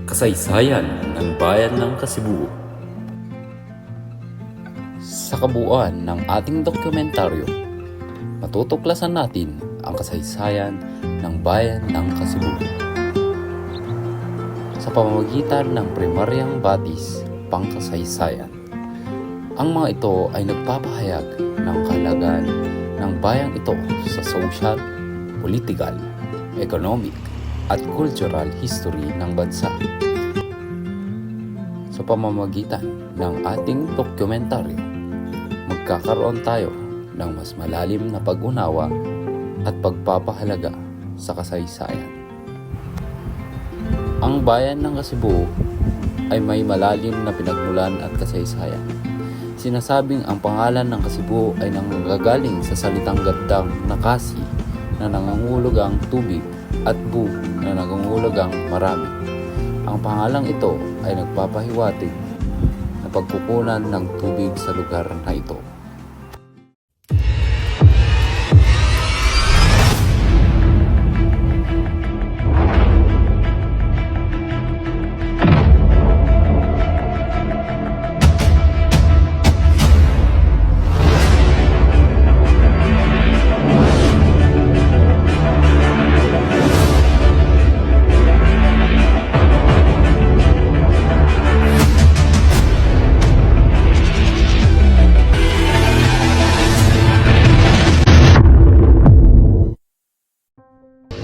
Kasaysayan ng Bayan ng Kasibuo. Sa kabuuan ng ating dokumentaryo, matutuklasan natin ang kasaysayan ng Bayan ng Kasibuo sa pamamagitan ng primaryang batis pangkasaysayan. Ang mga ito ay nagpapahayag ng kahalagan ng bayang ito sa social, political, economic, at cultural history ng bansa. Sa pamamagitan ng ating dokumentaryo, magkakaroon tayo ng mas malalim na pag-unawa at pagpapahalaga sa kasaysayan. Ang bayan ng Kasibuo ay may malalim na pinagmulan at kasaysayan. Sinasabing ang pangalan ng Kasibuo ay nanggagaling sa salitang gaddang na kasi na nangangulugang tubig at bu na nangungulugang marami. Ang pangalang ito ay nagpapahiwatig na pagkukunan ng tubig sa lugar na ito.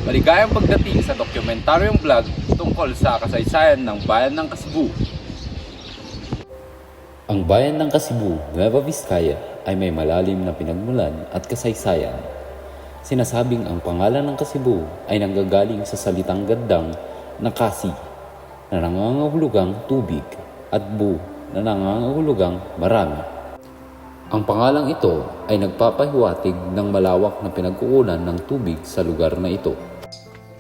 Maligayang pagdating sa dokumentaryong vlog tungkol sa kasaysayan ng Bayan ng Kasibuo. Ang Bayan ng Kasibuo, Nueva Vizcaya ay may malalim na pinagmulan at kasaysayan. Sinasabing ang pangalan ng Kasibuo ay nanggagaling sa salitang gaddang na kasi na nangangahulugang tubig at bu na nangangahulugang marami. Ang pangalang ito ay nagpapahiwatig ng malawak na pinagkukunan ng tubig sa lugar na ito.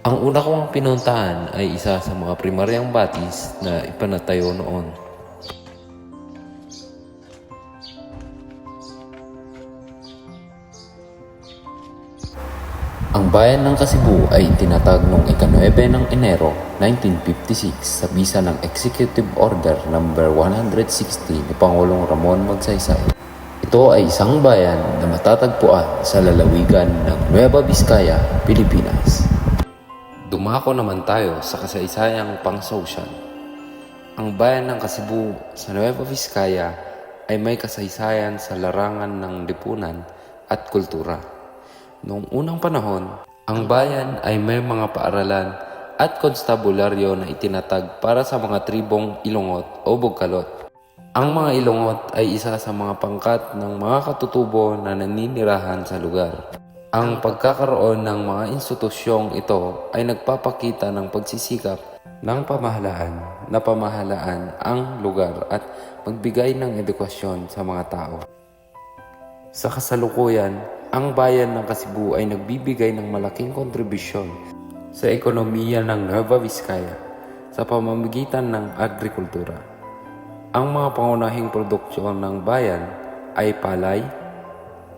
Ang una kong pinuntahan ay isa sa mga primaryang batis na ipanatayo noon. Ang bayan ng Kasibuo ay tinatag noong ika-9 ng Enero 1956 sa bisa ng Executive Order No. 160 ni Pangulong Ramon Magsaysay. Ito ay isang bayan na matatagpuan sa lalawigan ng Nueva Vizcaya, Pilipinas. Dumako naman tayo sa kasaysayang pang-social. Ang bayan ng Kasibuo sa Nueva Vizcaya ay may kasaysayan sa larangan ng lipunan at kultura. Noong unang panahon, ang bayan ay may mga paaralan at konstabularyo na itinatag para sa mga tribong Ilongot o Bugkalot. Ang mga Ilongot ay isa sa mga pangkat ng mga katutubo na naninirahan sa lugar. Ang pagkakaroon ng mga institusyong ito ay nagpapakita ng pagsisikap ng pamahalaan na pamahalaan ang lugar at magbigay ng edukasyon sa mga tao. Sa kasalukuyan, ang bayan ng Kasibuo ay nagbibigay ng malaking kontribusyon sa ekonomiya ng Nueva Vizcaya sa pamamagitan ng agrikultura. Ang mga pangunahing produksyon ng bayan ay palay,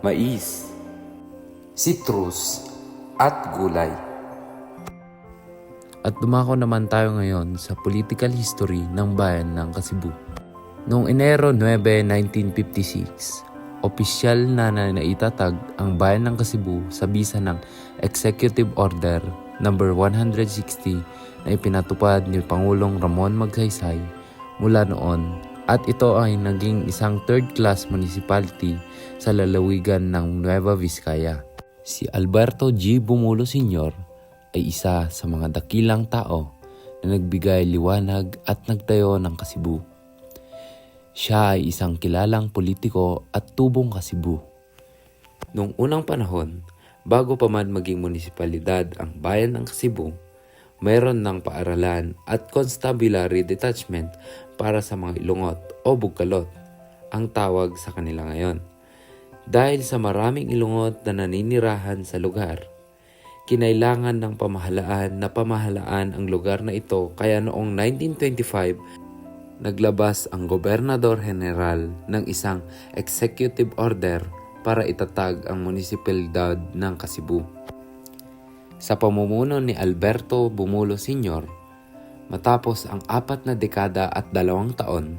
mais, citrus, at gulay. At dumako naman tayo ngayon sa political history ng bayan ng Kasibuo. Noong Enero 9, 1956, opisyal na naitatag ang bayan ng Kasibuo sa bisa ng Executive Order No. 160 na ipinatupad ni Pangulong Ramon Magsaysay mula noon, at ito ay naging isang third-class municipality sa lalawigan ng Nueva Vizcaya. Si Alberto G. Bumulo Sr. ay isa sa mga dakilang tao na nagbigay liwanag at nagtayo ng Kasibuo. Siya ay isang kilalang politiko at tubong Kasibuo. Noong unang panahon, bago pa man maging munisipalidad ang bayan ng Kasibuo, mayroon ng paaralan at constabulary detachment para sa mga Ilongot o Bugkalot, ang tawag sa kanila ngayon. Dahil sa maraming Ilongot na naninirahan sa lugar, kinailangan ng pamahalaan na pamahalaan ang lugar na ito, kaya noong 1925, naglabas ang Gobernador General ng isang executive order para itatag ang munisipalidad ng Kasibuo. Sa pamumuno ni Alberto Bumulo Sr., Matapos ang 4 na dekada at 2 taon,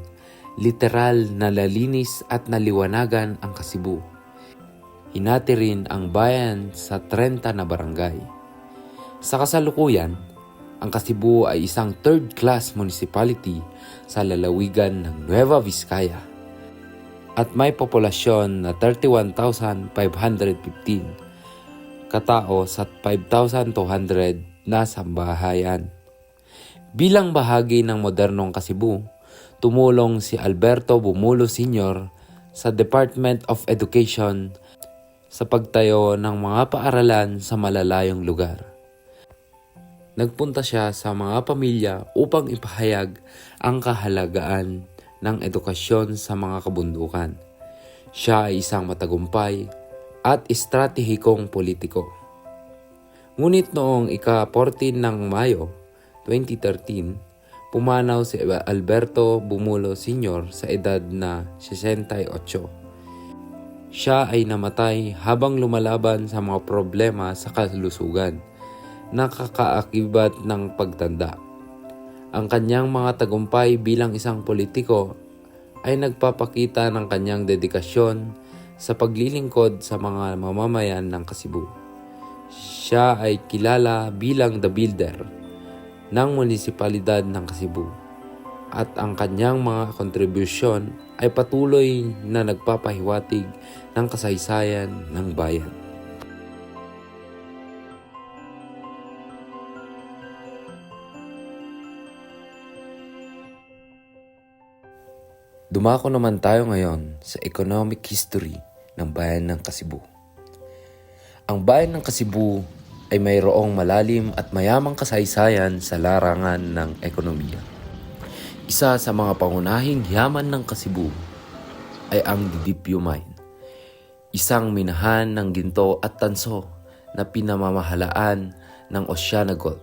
literal na nalinis at naliwanagan ang Kasibu. Hinati rin ang bayan sa 30 na barangay. Sa kasalukuyan, ang Kasibu ay isang third-class municipality sa lalawigan ng Nueva Vizcaya at may populasyon na 31,515 katao sa 5,200 na sambahayan. Bilang bahagi ng modernong Kasibu, tumulong si Alberto Bumulo Sr. sa Department of Education sa pagtayo ng mga paaralan sa malalayong lugar. Nagpunta siya sa mga pamilya upang ipahayag ang kahalagaan ng edukasyon sa mga kabundukan. Siya ay isang matagumpay at estratehikong politiko. Ngunit noong ika-14 ng Mayo 2013, pumanaw si Alberto Bumulo Sr. sa edad na 68. Siya ay namatay habang lumalaban sa mga problema sa kalusugan, nakakaakibat ng pagtanda. Ang kanyang mga tagumpay bilang isang politiko ay nagpapakita ng kanyang dedikasyon sa paglilingkod sa mga mamamayan ng Kasibu. Siya ay kilala bilang The Builder ng munisipalidad ng Kasibu at ang kanyang mga kontribusyon ay patuloy na nagpapahiwatig ng kasaysayan ng bayan. Dumako naman tayo ngayon sa economic history ng bayan ng Kasibu. Ang bayan ng Kasibu ay mayroong malalim at mayamang kasaysayan sa larangan ng ekonomiya. Isa sa mga pangunahing yaman ng Kasibu ay ang Didipio Mine, isang minahan ng ginto at tanso na pinamamahalaan ng Oceana Gold.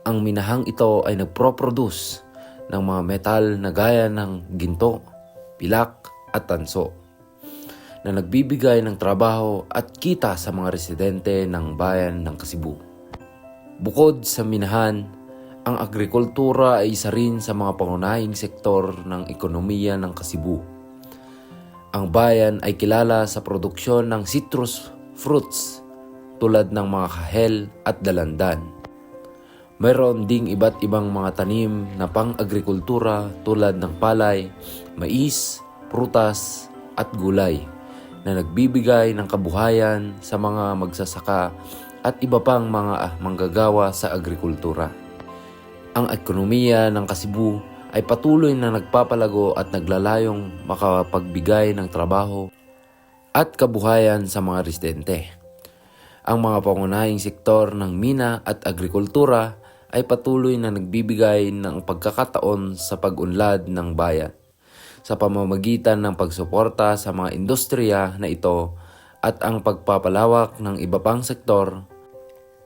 Ang minahang ito ay nagproproduce ng mga metal na gaya ng ginto, pilak at tanso, na nagbibigay ng trabaho at kita sa mga residente ng bayan ng Kasibu. Bukod sa minahan, ang agrikultura ay isa rin sa mga pangunahing sektor ng ekonomiya ng Kasibu. Ang bayan ay kilala sa produksyon ng citrus fruits tulad ng mga kahel at dalandan. Mayroon ding iba't ibang mga tanim na pang-agrikultura tulad ng palay, mais, prutas at gulay na nagbibigay ng kabuhayan sa mga magsasaka at iba pang mga manggagawa sa agrikultura. Ang ekonomiya ng Kasibu ay patuloy na nagpapalago at naglalayong makapagbigay ng trabaho at kabuhayan sa mga residente. Ang mga pangunahing sektor ng mina at agrikultura ay patuloy na nagbibigay ng pagkakataon sa pag-unlad ng bayan sa pamamagitan ng pagsuporta sa mga industriya na ito at ang pagpapalawak ng iba pang sektor.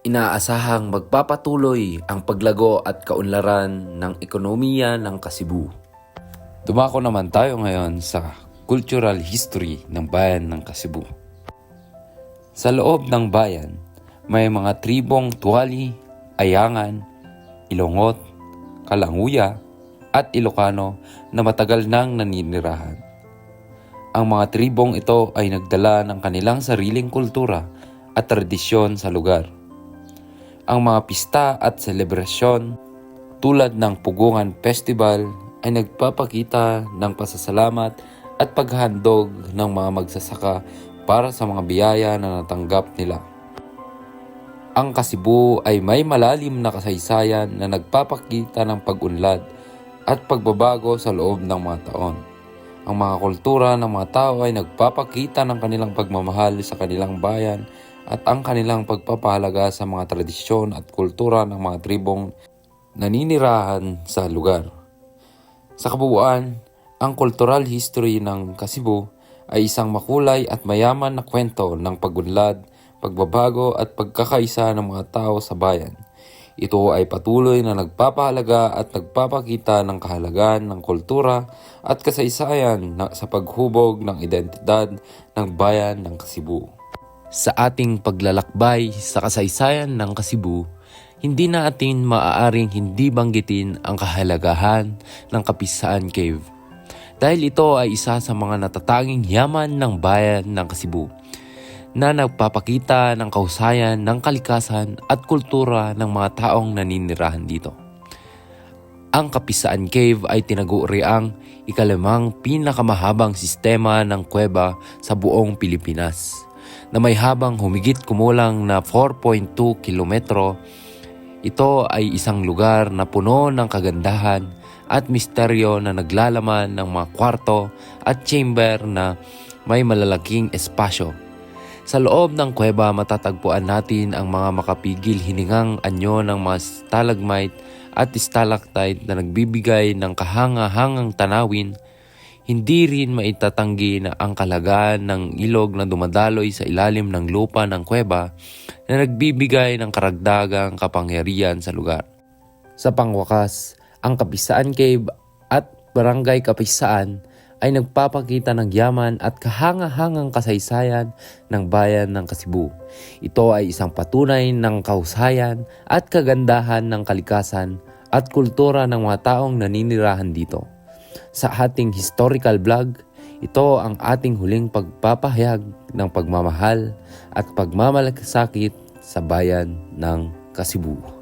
Inaasahang magpapatuloy ang paglago at kaunlaran ng ekonomiya ng Kasibu. Dumako naman tayo ngayon sa cultural history ng bayan ng Kasibu. Sa loob ng bayan, may mga tribong Tuwali, Ayangan, Ilongot, Kalanguya, at Ilocano na matagal nang naninirahan. Ang mga tribong ito ay nagdala ng kanilang sariling kultura at tradisyon sa lugar. Ang mga pista at selebrasyon tulad ng Pugungan Festival ay nagpapakita ng pasasalamat at paghahandog ng mga magsasaka para sa mga biyaya na natanggap nila. Ang Kasibu ay may malalim na kasaysayan na nagpapakita ng pag-unlad at pagbabago sa loob ng mga taon. Ang mga kultura ng mga tao ay nagpapakita ng kanilang pagmamahal sa kanilang bayan at ang kanilang pagpapahalaga sa mga tradisyon at kultura ng mga tribong naninirahan sa lugar. Sa kabuuan, ang cultural history ng Kasibu ay isang makulay at mayaman na kwento ng pagunlad, pagbabago at pagkakaisa ng mga tao sa bayan. Ito ay patuloy na nagpapahalaga at nagpapakita ng kahalagahan ng kultura at kasaysayan sa paghubog ng identidad ng bayan ng Kasibu. Sa ating paglalakbay sa kasaysayan ng Kasibu, hindi natin maaaring hindi banggitin ang kahalagahan ng Kapisaan Cave. Dahil ito ay isa sa mga natatanging yaman ng bayan ng Cebu na nagpapakita ng kahusayan ng kalikasan at kultura ng mga taong naninirahan dito. Ang Kapisaan Cave ay tinaguriang ikalimang pinakamahabang sistema ng kuweba sa buong Pilipinas na may habang humigit kumulang na 4.2 kilometro. Ito ay isang lugar na puno ng kagandahan at misteryo na naglalaman ng mga kwarto at chamber na may malalaking espasyo. Sa loob ng kuweba matatagpuan natin ang mga makapigil hiningang anyo ng mga stalagmite at stalactite na nagbibigay ng kahanga-hangang tanawin. Hindi rin maitatanggi na ang kalagaan ng ilog na dumadaloy sa ilalim ng lupa ng kuweba na nagbibigay ng karagdagang kapangyarihan sa lugar. Sa pangwakas, ang Kapisaan Cave at Barangay Kapisaan ay nagpapakita ng yaman at kahanga-hangang kasaysayan ng bayan ng Cebu. Ito ay isang patunay ng kahusayan at kagandahan ng kalikasan at kultura ng mga taong naninirahan dito. Sa ating historical vlog, ito ang ating huling pagpapahayag ng pagmamahal at pagmamalasakit sa bayan ng Cebu.